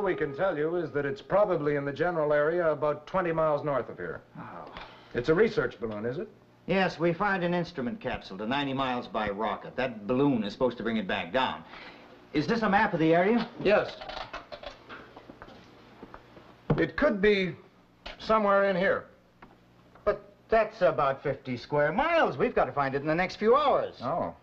we can tell you is that it's probably in the general area about 20 miles north of here. Oh. It's a research balloon, is it? Yes, we fired an instrument capsule to 90 miles by rocket. That balloon is supposed to bring it back down. Is this a map of the area? Yes. It could be somewhere in here. But that's about 50 square miles. We've got to find it in the next few hours. Oh.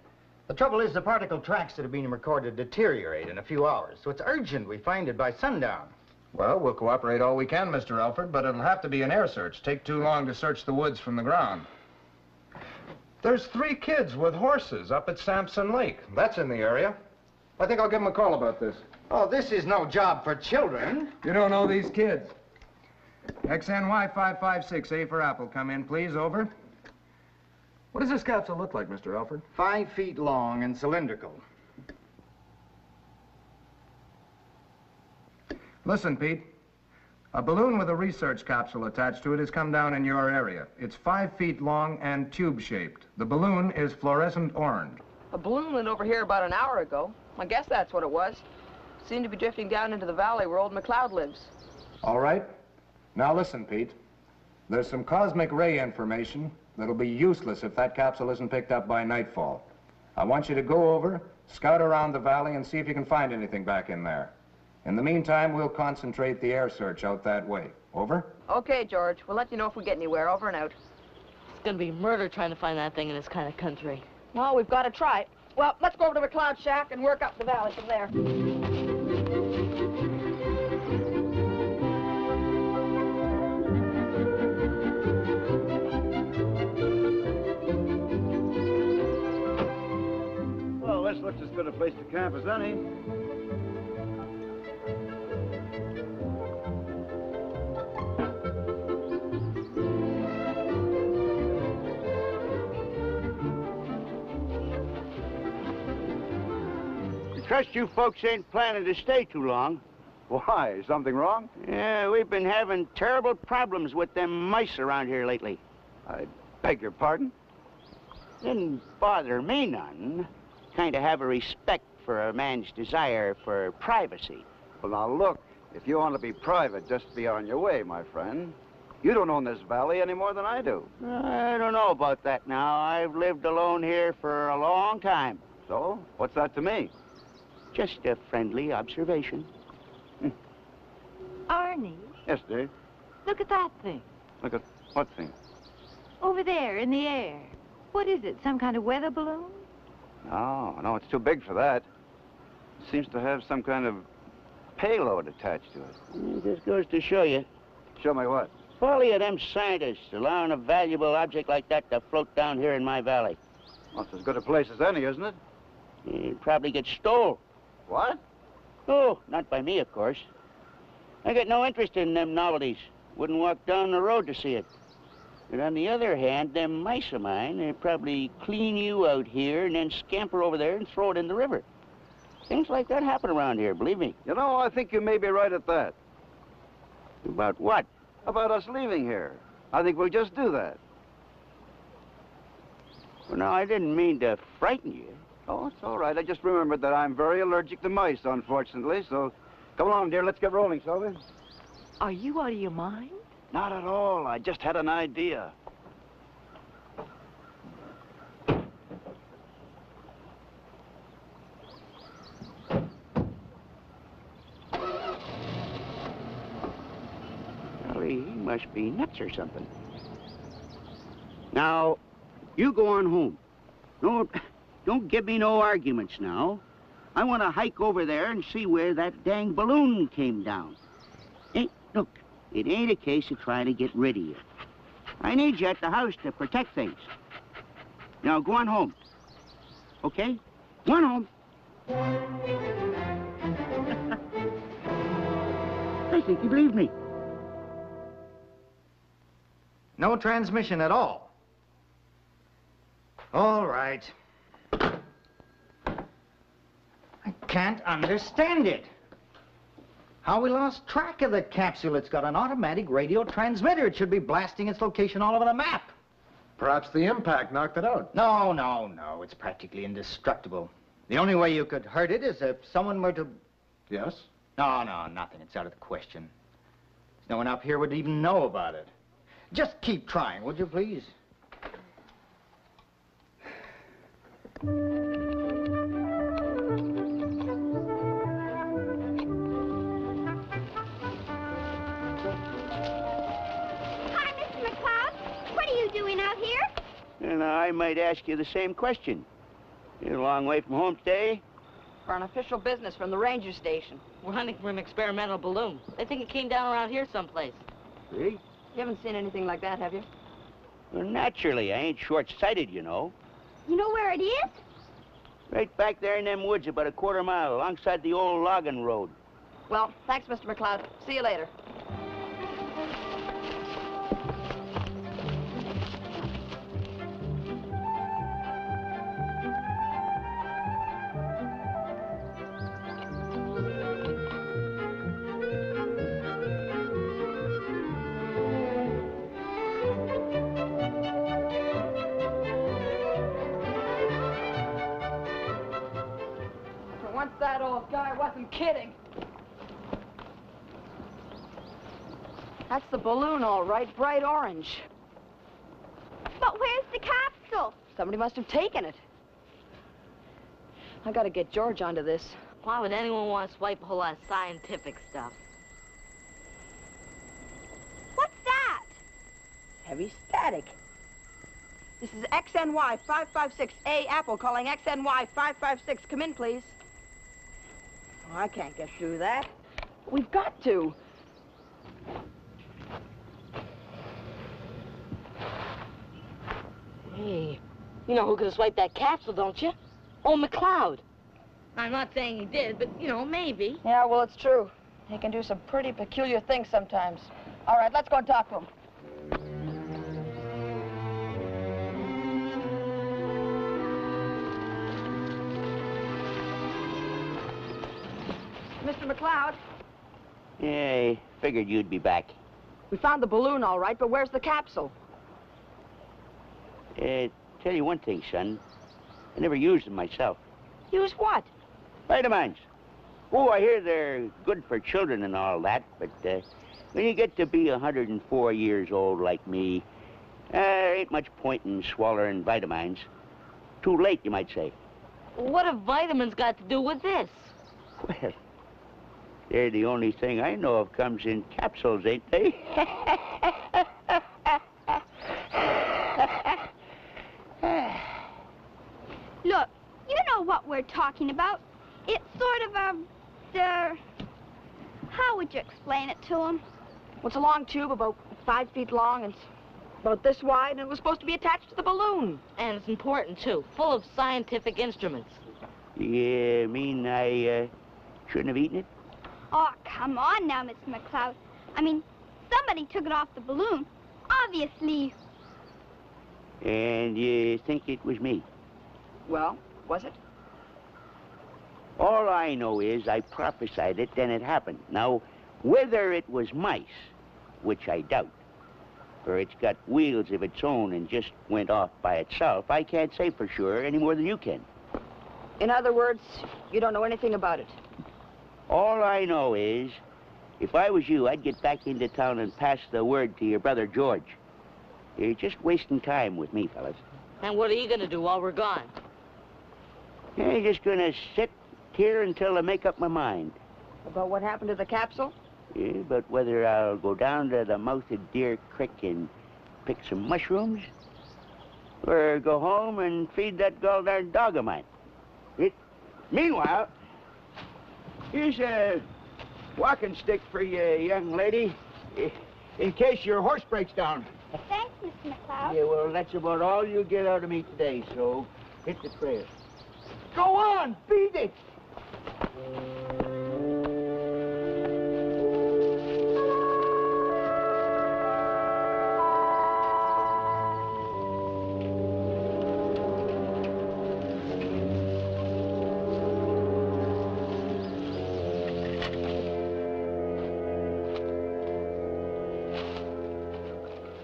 The trouble is the particle tracks that are being recorded deteriorate in a few hours, so it's urgent we find it by sundown. Well, we'll cooperate all we can, Mr. Elford, but it'll have to be an air search. Take too long to search the woods from the ground. There's 3 kids with horses up at Sampson Lake. That's in the area. I think I'll give them a call about this. Oh, this is no job for children. You don't know these kids. XNY 556, A for Apple. Come in, please. Over. What does this capsule look like, Mr. Elford? 5 feet long and cylindrical. Listen, Pete. A balloon with a research capsule attached to it has come down in your area. It's 5 feet long and tube-shaped. The balloon is fluorescent orange. A balloon went over here about an hour ago. I guess that's what it was. Seemed to be drifting down into the valley where old McLeod lives. All right. Now listen, Pete. There's some cosmic ray information that'll be useless if that capsule isn't picked up by nightfall. I want you to go over, scout around the valley, and see if you can find anything back in there. In the meantime, we'll concentrate the air search out that way. Over? Okay, George. We'll let you know if we get anywhere. Over and out. It's gonna be murder trying to find that thing in this kind of country. Well, we've got to try it. Well, let's go over to McLeod's shack and work up the valley from there. Well, this looks as good a place to camp as any. Trust you folks ain't planning to stay too long. Why? Something wrong? Yeah, we've been having terrible problems with them mice around here lately. I beg your pardon? Didn't bother me none. Kind of have a respect for a man's desire for privacy. Well, now look, if you want to be private, just be on your way, my friend. You don't own this valley any more than I do. I don't know about that now. I've lived alone here for a long time. So, what's that to me? Just a friendly observation. Arnie, Yes, dear. look at that thing. Look at what thing? Over there in the air. What is it, some kind of weather balloon? No, it's too big for that. It seems to have some kind of payload attached to it. It just goes to show you. Show me what? Folly of them scientists allowing a valuable object like that to float down here in my valley. Well, it's as good a place as any, isn't it? It probably gets stole. What? Oh, not by me, of course. I got no interest in them novelties. Wouldn't walk down the road to see it. But on the other hand, them mice of mine, they probably clean you out here and then scamper over there and throw it in the river. Things like that happen around here, believe me. You know, I think you may be right at that. About what? About us leaving here. I think we'll just do that. Well, no, I didn't mean to frighten you. Oh, it's all right. I just remembered that I'm very allergic to mice, unfortunately, so come along, dear. Let's get rolling, shall we? Are you out of your mind? Not at all. I just had an idea. Well, he must be nuts or something. Now, you go on home. Don't give me no arguments now. I want to hike over there and see where that dang balloon came down. Look, it ain't a case of trying to get rid of you. I need you at the house to protect things. Now, go on home. Okay? Go on home. I think you believe me. No transmission at all. All right. I can't understand it. How we lost track of the capsule. It's got an automatic radio transmitter. It should be blasting its location all over the map. Perhaps the impact knocked it out. No. It's practically indestructible. The only way you could hurt it is if someone were to... Yes? No, no, nothing. It's out of the question. There's no one up here would even know about it. Just keep trying, would you, please? Hi, Mr. McCloud. What are you doing out here? And I might ask you the same question. You're a long way from home today? For an official business from the ranger station. We're hunting for an experimental balloon. They think it came down around here someplace. Really? You haven't seen anything like that, have you? Well, naturally. I ain't short-sighted, you know. You know where it is? Right back there in them woods, about a quarter mile, alongside the old logging road. Well, thanks, Mr. McCloud. See you later. Once that old guy wasn't kidding. That's the balloon, all right, bright orange. But where's the capsule? Somebody must have taken it. I gotta get George onto this. Why would anyone want to swipe a whole lot of scientific stuff? What's that? Heavy static. This is XNY 556A Apple calling XNY 556. Come in, please. Oh, I can't get through that. We've got to. Hey, you know who could have swiped that capsule, don't you? Old McCloud. I'm not saying he did, but, you know, maybe. Yeah, well, it's true. He can do some pretty peculiar things sometimes. All right, let's go and talk to him. Mr. McCloud, Yeah, I figured you'd be back. we found the balloon, all right, but where's the capsule? Tell you one thing, son. I never used them myself. Use what? Vitamins. Oh, I hear they're good for children and all that, but when you get to be 104 years old like me, there ain't much point in swallowing vitamins. Too late, you might say. What have vitamins got to do with this? Well, they're the only thing I know of comes in capsules, ain't they? Look, you know what we're talking about. It's sort of how would you explain it to him? Well, it's a long tube, about 5 feet long, and it's about this wide, and it was supposed to be attached to the balloon. And it's important, too. Full of scientific instruments. You mean I shouldn't have eaten it? Oh, come on now, Mr. McCloud. I mean, somebody took it off the balloon. Obviously. And you think it was me? Well, was it? All I know is I prophesied it, then it happened. Now, whether it was mice, which I doubt, or it's got wheels of its own and just went off by itself, I can't say for sure any more than you can. In other words, you don't know anything about it. All I know is, if I was you, I'd get back into town and pass the word to your brother George. You're just wasting time with me, fellas. And what are you going to do while we're gone? I'm just gonna sit here until I make up my mind. About what happened to the capsule? Yeah, but whether I'll go down to the mouth of Deer Creek and pick some mushrooms, or go home and feed that gall-darn dog of mine. Meanwhile, here's a walking stick for you, young lady, in case your horse breaks down. Thanks, Mr. McCloud. Yeah, well, that's about all you'll get out of me today, so hit the trail. Go on, feed it!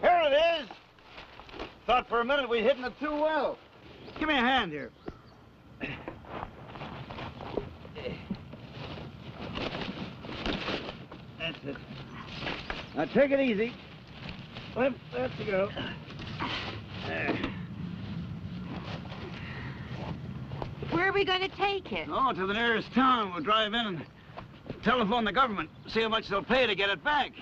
Here it is. Thought for a minute we'd hidden it too well. Give me a hand here. That's it. Now take it easy. That's the go. There. Where are we going to take it? Oh, to the nearest town. We'll drive in and telephone the government. See how much they'll pay to get it back.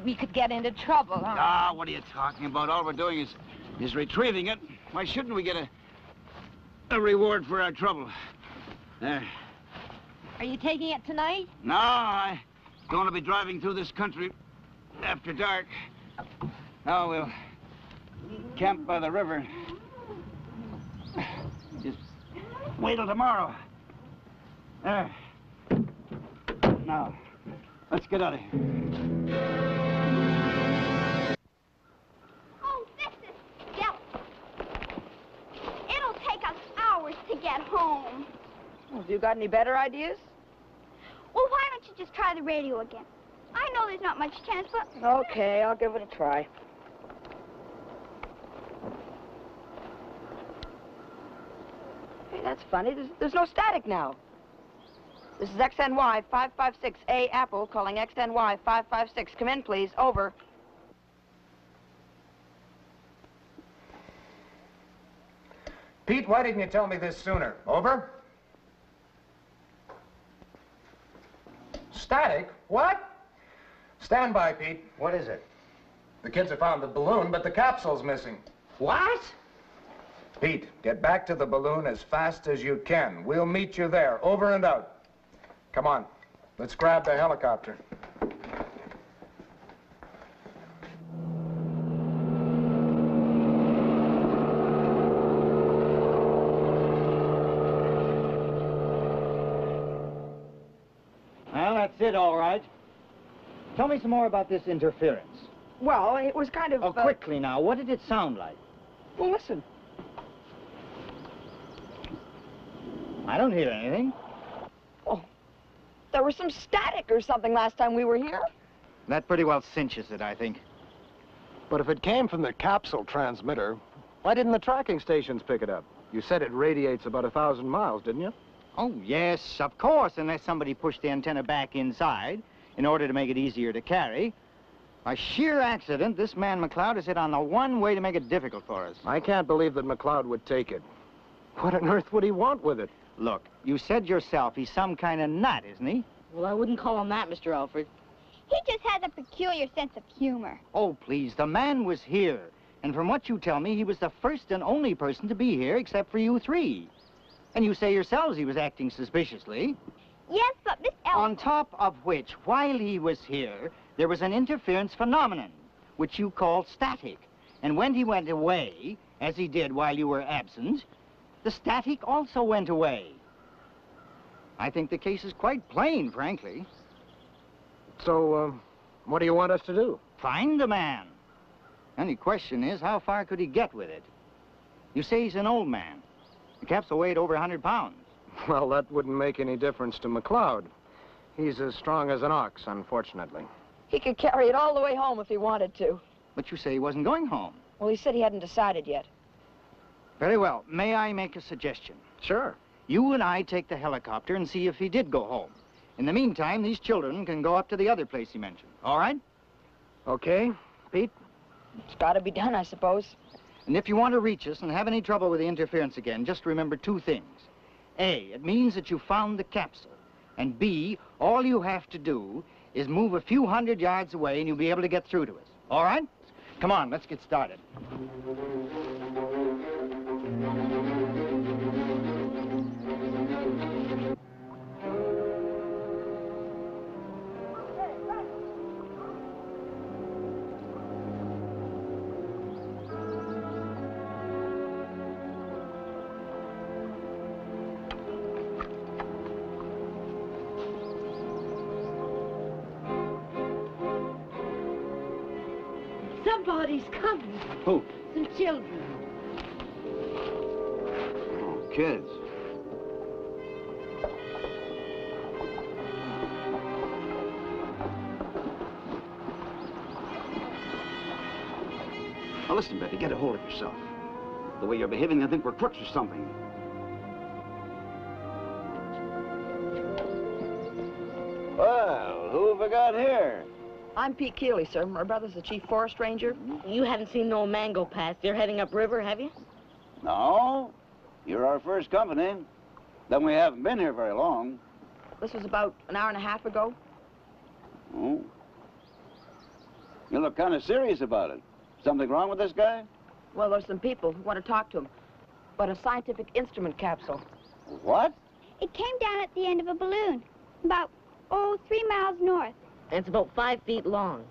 We could get into trouble, huh? Ah, what are you talking about? All we're doing is retrieving it. Why shouldn't we get a reward for our trouble? There. Are you taking it tonight? No, I don't want to be driving through this country after dark. Now we'll camp by the river. Just wait till tomorrow. There. Now, let's get out of here. Oh, this is silly. It'll take us hours to get home. Well, have you got any better ideas? Well, why don't you just try the radio again? I know there's not much chance, but... Okay, I'll give it a try. Hey, that's funny. There's no static now. This is XNY 556A Apple calling XNY 556. Come in, please. Over. Pete, why didn't you tell me this sooner? Over? Static? What? Stand by, Pete. What is it? The kids have found the balloon, but the capsule's missing. What? Pete, get back to the balloon as fast as you can. We'll meet you there. Over and out. Come on. Let's grab the helicopter. Well, that's it, all right. Tell me some more about this interference. Well, it was kind of... Oh, quickly now. What did it sound like? Well, listen. I don't hear anything. Oh, there was some static or something last time we were here. That pretty well cinches it, I think. But if it came from the capsule transmitter, why didn't the tracking stations pick it up? You said it radiates about 1,000 miles, didn't you? Oh, yes, of course, unless somebody pushed the antenna back inside in order to make it easier to carry. By sheer accident, this man McLeod has hit on the one way to make it difficult for us. I can't believe that McLeod would take it. What on earth would he want with it? Look, you said yourself he's some kind of nut, isn't he? Well, I wouldn't call him that, Mr. Alfred. He just has a peculiar sense of humor. Oh, please, the man was here. And from what you tell me, he was the first and only person to be here except for you three. And you say yourselves he was acting suspiciously. Yes, but Miss Elf... On top of which, while he was here, there was an interference phenomenon, which you call static. And when he went away, as he did while you were absent, the static also went away. I think the case is quite plain, frankly. So, what do you want us to do? Find the man. Only question is, how far could he get with it? You say he's an old man. The capsule weighed over 100 pounds. Well, that wouldn't make any difference to McLeod. He's as strong as an ox, unfortunately. He could carry it all the way home if he wanted to. But you say he wasn't going home. Well, he said he hadn't decided yet. Very well. May I make a suggestion? Sure. You and I take the helicopter and see if he did go home. In the meantime, these children can go up to the other place he mentioned. All right? Okay. Pete? It's got to be done, I suppose. And if you want to reach us and have any trouble with the interference again, just remember two things. A, it means that you found the capsule. And B, all you have to do is move a few hundred yards away and you'll be able to get through to us. All right? Come on, let's get started. Somebody's coming. Who? Some children. Oh, kids. Now listen, Betty, get a hold of yourself. The way you're behaving, I think we're crooks or something. Well, Well, who have we got here? I'm Pete Keeley, sir. My brother's the chief forest ranger. You haven't seen no mango pass. They're heading upriver, have you? No. You're our first company. Then we haven't been here very long. This was about an hour and a half ago. Oh. You look kind of serious about it. Something wrong with this guy? Well, there's some people who want to talk to him. But a scientific instrument capsule. What? It came down at the end of a balloon, about, 3 miles north. And it's about 5 feet long.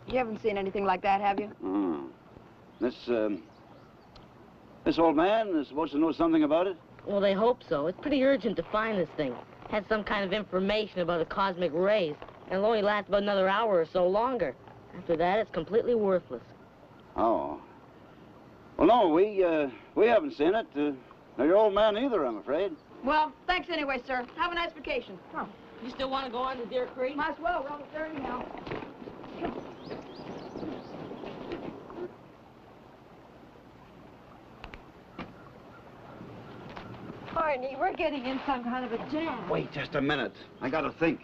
You haven't seen anything like that, have you? Hmm. This old man is supposed to know something about it? Well, they hope so. It's pretty urgent to find this thing. Has some kind of information about the cosmic rays, and it'll only last about another hour or so longer. After that, it's completely worthless. Oh. Well, no, we haven't seen it. Nor your old man either, I'm afraid. Well, thanks anyway, sir. Have a nice vacation. Come. You still want to go on to Deer Creek? Might as well. We're almost there anyhow. Barney, we're getting in some kind of a jam. Wait just a minute. I gotta think.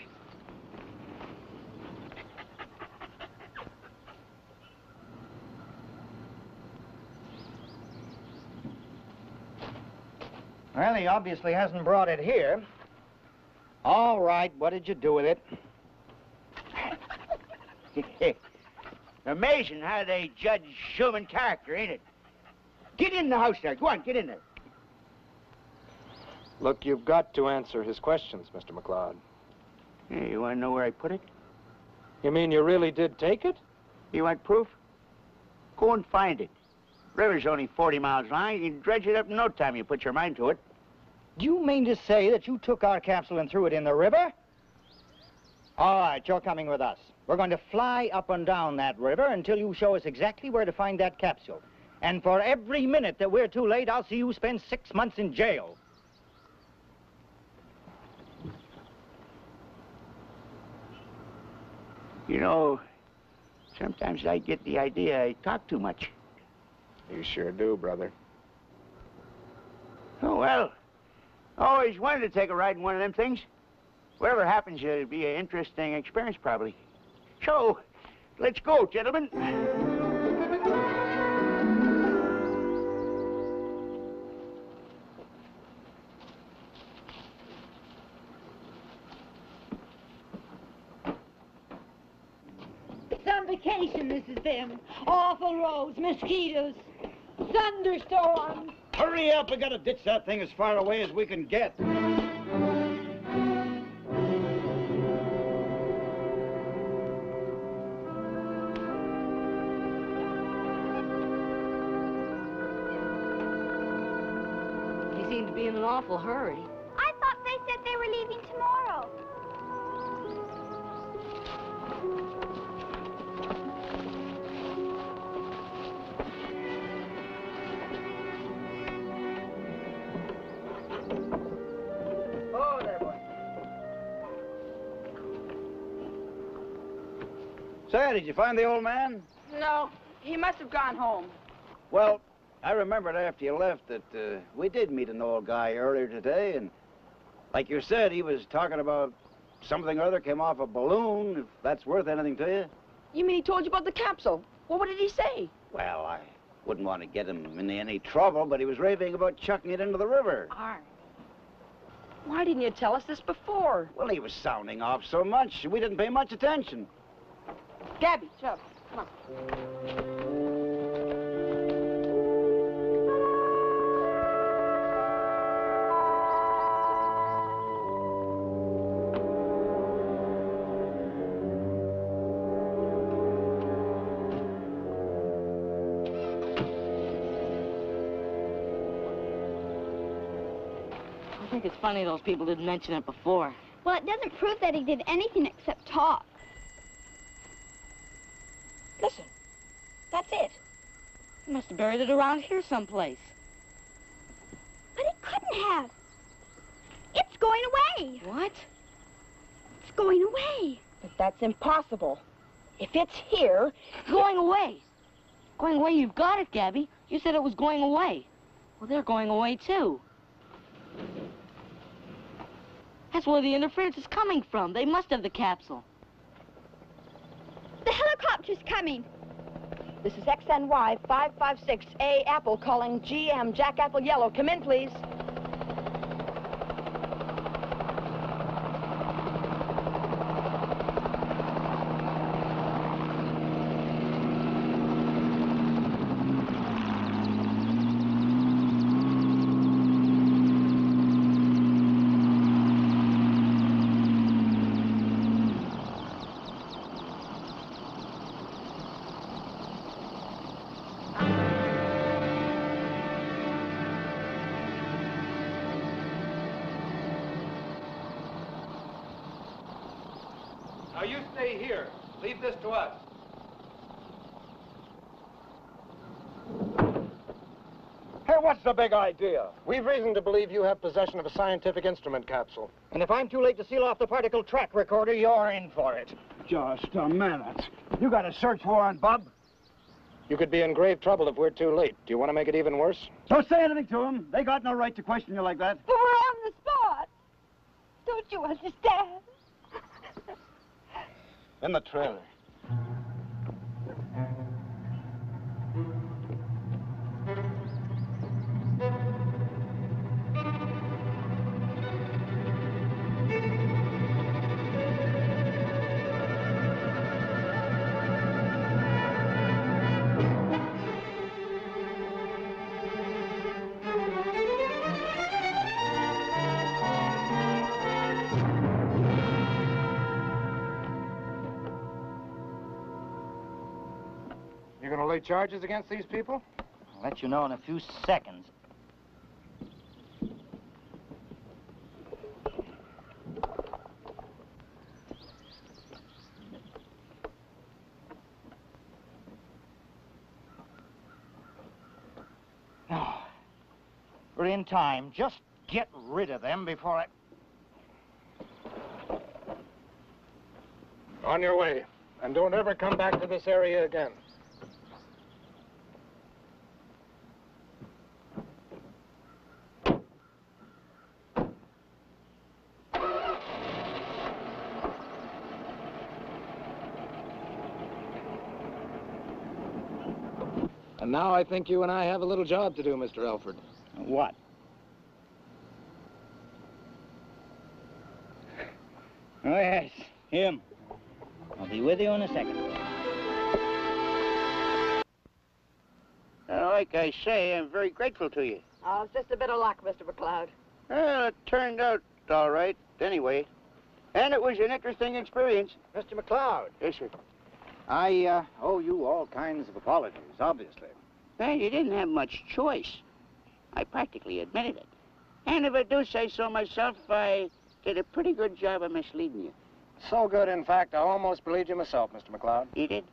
Well, he obviously hasn't brought it here. All right, what did you do with it? Amazing how they judge human character, ain't it? Get in the house there. Go on, get in there. Look, you've got to answer his questions, Mr. McLeod. Hey, you want to know where I put it? You mean you really did take it? You want proof? Go and find it. River's only 40 miles long. You can dredge it up in no time. You put your mind to it. Do you mean to say that you took our capsule and threw it in the river? All right, you're coming with us. We're going to fly up and down that river until you show us exactly where to find that capsule. And for every minute that we're too late, I'll see you spend 6 months in jail. You know, sometimes I get the idea I talk too much. You sure do, brother. Oh, well, I always wanted to take a ride in one of them things. Whatever happens, it'll be an interesting experience, probably. So, let's go, gentlemen. Some vacation this has been. Awful roads, mosquitoes, thunderstorms. Hurry up, we gotta ditch that thing as far away as we can get. They seem to be in an awful hurry. I thought they said they were leaving tomorrow. Oh, there, boy. Say, did you find the old man? No, he must have gone home. Well, I remembered after you left that we did meet an old guy earlier today, and like you said, he was talking about something or other came off a balloon, if that's worth anything to you. You mean he told you about the capsule? Well, what did he say? Well, I wouldn't want to get him in any trouble, but he was raving about chucking it into the river. Why didn't you tell us this before? Well, he was sounding off so much, we didn't pay much attention. Gabby, shove. Come on. I think it's funny those people didn't mention it before. Well, it doesn't prove that he did anything except talk. Listen, that's it. He must have buried it around here someplace. But it couldn't have. It's going away. What? It's going away. But that's impossible. If it's here, Going away. Going away, you've got it, Gabby. You said it was going away. Well, they're going away, too. That's where the interference is coming from. They must have the capsule. dispatcher's coming. This is XNY 556A Apple calling GM Jack Apple Yellow. Come in, please. Now you stay here. Leave this to us. Hey, what's the big idea? We've reason to believe you have possession of a scientific instrument capsule. And if I'm too late to seal off the particle track recorder, you're in for it. Just a minute. You got a search warrant, Bob? You could be in grave trouble if we're too late. Do you want to make it even worse? Don't say anything to them. They got no right to question you like that. But we're on the spot. Don't you understand? In the trailer. You gonna lay charges against these people? I'll let you know in a few seconds. Now, we're in time. Just get rid of them before I... On your way. And don't ever come back to this area again. And now I think you and I have a little job to do, Mr. Elford. What? Oh, yes, him. I'll be with you in a second. Like I say, I'm very grateful to you. Oh, it's just a bit of luck, Mr. McLeod. Well, it turned out all right, anyway. And it was an interesting experience. Mr. McLeod. Yes, sir. I owe you all kinds of apologies, obviously. Well, you didn't have much choice. I practically admitted it. And if I do say so myself, I did a pretty good job of misleading you. So good, in fact, I almost believed you myself, Mr. McLeod. You did?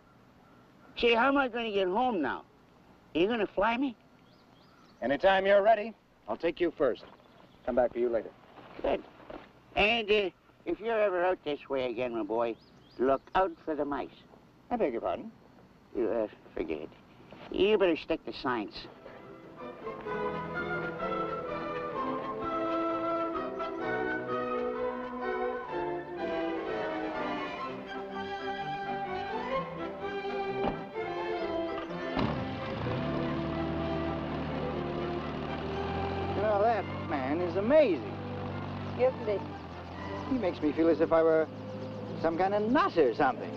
See, how am I going to get home now? Are you going to fly me? Anytime you're ready, I'll take you first. Come back for you later. Good. And if you're ever out this way again, my boy, look out for the mice. I beg your pardon? You, forget it. You better stick to science. Well, that man is amazing. Isn't he? He makes me feel as if I were some kind of nut or something.